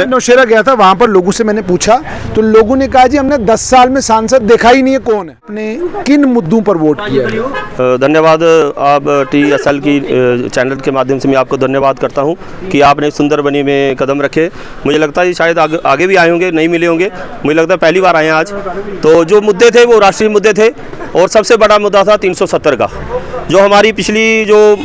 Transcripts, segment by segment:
नौशेरा गया था, वहां पर लोगों से मैंने पूछा तो लोगों ने कहा जी हमने 10 साल में सांसद देखा ही नहीं है कौन है। आपने किन मुद्दों पर वोट किया है? धन्यवाद। आप TSL की चैनल के माध्यम से मैं आपको धन्यवाद करता हूं कि आपने सुंदर बनी में कदम रखे। मुझे लगता है शायद आगे भी आए होंगे, नहीं मिले होंगे, मुझे लगता है पहली बार आए हैं आज। तो जो मुद्दे थे वो राष्ट्रीय मुद्दे थे और सबसे बड़ा मुद्दा था 370 का। जो हमारी पिछली जो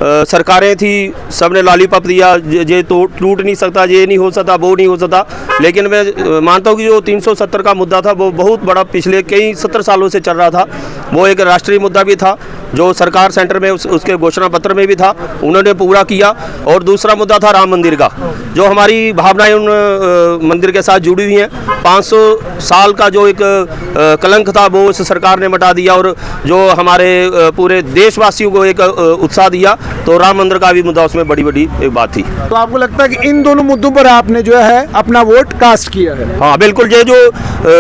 सरकारें थी, सबने लॉलीपॉप दिया, ये तो टूट नहीं सकता, ये नहीं हो सकता, वो नहीं हो सकता। लेकिन मैं मानता हूँ कि जो 370 का मुद्दा था वो बहुत बड़ा पिछले कई 70 सालों से चल रहा था। वो एक राष्ट्रीय मुद्दा भी था जो सरकार सेंटर में उसके घोषणा पत्र में भी था, उन्होंने पूरा किया। और दूसरा मुद्दा था राम मंदिर का, जो हमारी भावनाएं उन मंदिर के साथ जुड़ी हुई हैं। 500 साल का जो एक कलंक था वो उस सरकार ने मिटा दिया और जो हमारे पूरे देशवासियों को एक उत्साह दिया। तो राम मंदिर का भी मुद्दा उसमें बड़ी एक बात थी। तो आपको लगता है कि इन दोनों मुद्दों पर आपने जो है अपना वोट कास्ट किया है? हाँ बिल्कुल। ये जो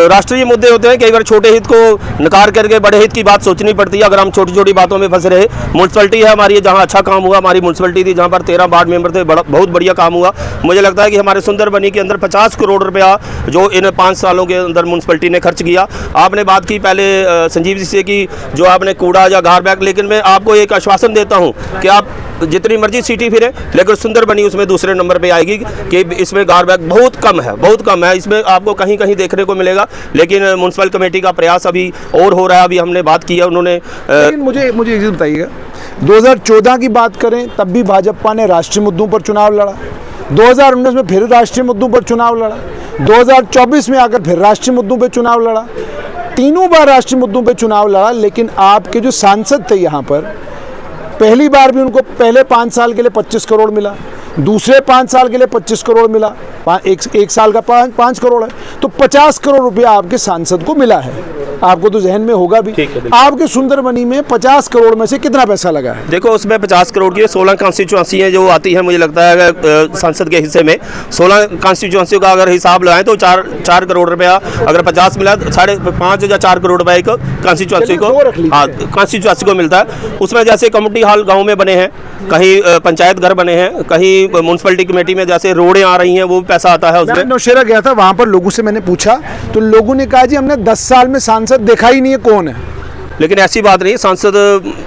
राष्ट्रीय मुद्दे होते हैं, कई बार छोटे हित को नकार करके बड़े हित की बात सोचनी पड़ती है। अगर हम छोटी छोटी बातों में फंस रहे, म्यूनसिपलिटी है हमारी, जहाँ अच्छा काम हुआ, हमारी म्यूनसिपलिटी थी जहाँ पर 13 वार्ड मेंबर थे, बहुत बढ़िया काम हुआ। मुझे लगता है कि हमारे सुंदर बनी के अंदर 50 करोड़ रुपया जो इन 5 सालों के अंदर म्यूनसिपलिटी ने खर्च किया। आपने बात की पहले संजीव जी से कि जो आपने कूड़ा या गार बैग, लेकिन मैं आपको एक आश्वासन देता हूँ कि आप जितनी मर्जी सिटी फिरे, लेकिन सुंदर बनी उसमें दूसरे नंबर पे आएगी कि इसमें गार बैग बहुत कम है। इसमें आपको कहीं कहीं देखने को मिलेगा, लेकिन म्यूनसिपल कमेटी का प्रयास अभी और हो रहा है। अभी हमने बात की है उन्होंने। लेकिन मुझे एक चीज़ बताइएगा, 2014 की बात करें तब भी भाजपा ने राष्ट्रीय मुद्दों पर चुनाव लड़ा, 2019 में फिर राष्ट्रीय मुद्दों पर चुनाव लड़ा, 2024 में आकर फिर राष्ट्रीय मुद्दों पर चुनाव लड़ा। तीनों बार राष्ट्रीय मुद्दों पर चुनाव लड़ा, लेकिन आपके जो सांसद थे यहाँ पर, पहली बार भी उनको पहले 5 साल के लिए 25 करोड़ मिला, दूसरे 5 साल के लिए 25 करोड़ मिला, एक साल का 5 करोड़ है, तो 50 करोड़ रुपया आपके सांसद को मिला है। आपको तो जहन में होगा भी, आपके सुंदर बनी में 50 करोड़ में से कितना पैसा लगा है? देखो उसमें 50 करोड़ की 16 कॉन्स्टिट्यूएंसी है जो आती है। मुझे लगता है सांसद के हिस्से में 16 कॉन्स्टिट्यूएंसी का अगर हिसाब लगाएं तो 4 करोड़ रुपया, अगर 50 मिला 5.5 या 4 करोड़ रुपए एक कॉन्स्टिट्यूएंसी को, हाँ कॉन्स्टिट्यूएंसी को मिलता है। उसमें जैसे कम्युनिटी हॉल गाँव में बने हैं, कहीं पंचायत घर बने हैं, कहीं म्यूनसिपलिटी कमेटी में जैसे रोडें आ रही हैं, वो पैसा आता है उसमें। नौशेरा गया था, वहां पर लोगों से मैंने पूछा तो लोगों ने कहा जी हमने 10 साल में सांसद देखा ही नहीं है कौन है। लेकिन ऐसी बात नहीं, सांसद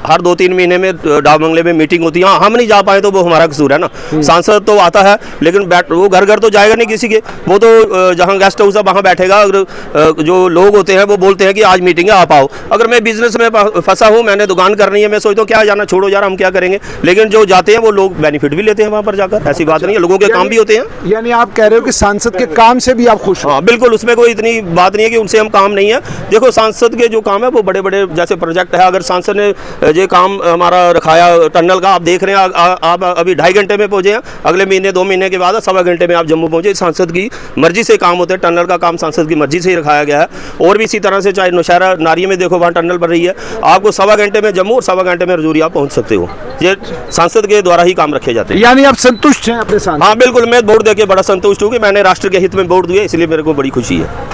हर 2-3 महीने में डाक बंगले में मीटिंग होती है। हाँ, हम नहीं जा पाए तो वो हमारा कसूर है ना। सांसद तो आता है, लेकिन वो घर घर तो जाएगा नहीं किसी के, वो तो जहाँ गेस्ट हाउस है वहाँ बैठेगा। अगर जो लोग होते हैं वो बोलते हैं कि आज मीटिंग है आप आओ। अगर मैं बिजनेस में फंसा हूँ, मैंने दुकान करनी है, मैं सोचता हूँ क्या जाना, छोड़ो यार हम क्या करेंगे। लेकिन जो जाते हैं वो लोग बेनिफिट भी लेते हैं वहाँ पर जाकर, ऐसी बात नहीं है, लोगों के काम भी होते हैं। यानी आप कह रहे हो कि सांसद के काम से भी आप खुश हो? हाँ बिल्कुल, उसमें कोई इतनी बात नहीं है कि उनसे हम काम नहीं है। देखो सांसद के जो काम है वो बड़े बड़े जैसे प्रोजेक्ट है। अगर सांसद ने ये काम हमारा रखाया टनल का, आप देख रहे हैं, आप अभी 2.5 घंटे में पहुंचे हैं, अगले महीने 2 महीने के बाद 1.25 घंटे में आप जम्मू पहुंचे। सांसद की मर्जी से काम होते हैं, टनल का काम सांसद की मर्जी से ही रखाया गया है। और भी इसी तरह से चाहे नौशहरा नारी में देखो, वहाँ टनल बन रही है, आपको 1.25 घंटे में जम्मू और 1.25 घंटे में रजौरी आप पहुँच सकते हो। ये सांसद के द्वारा ही काम रखे जाते हैं। यानी आप संतुष्ट हैं अपने सांसद? हाँ बिल्कुल, मैं वोट देके बड़ा संतुष्ट हूँ कि मैंने राष्ट्र के हित में वोट दिया, इसलिए मेरे को बड़ी खुशी है।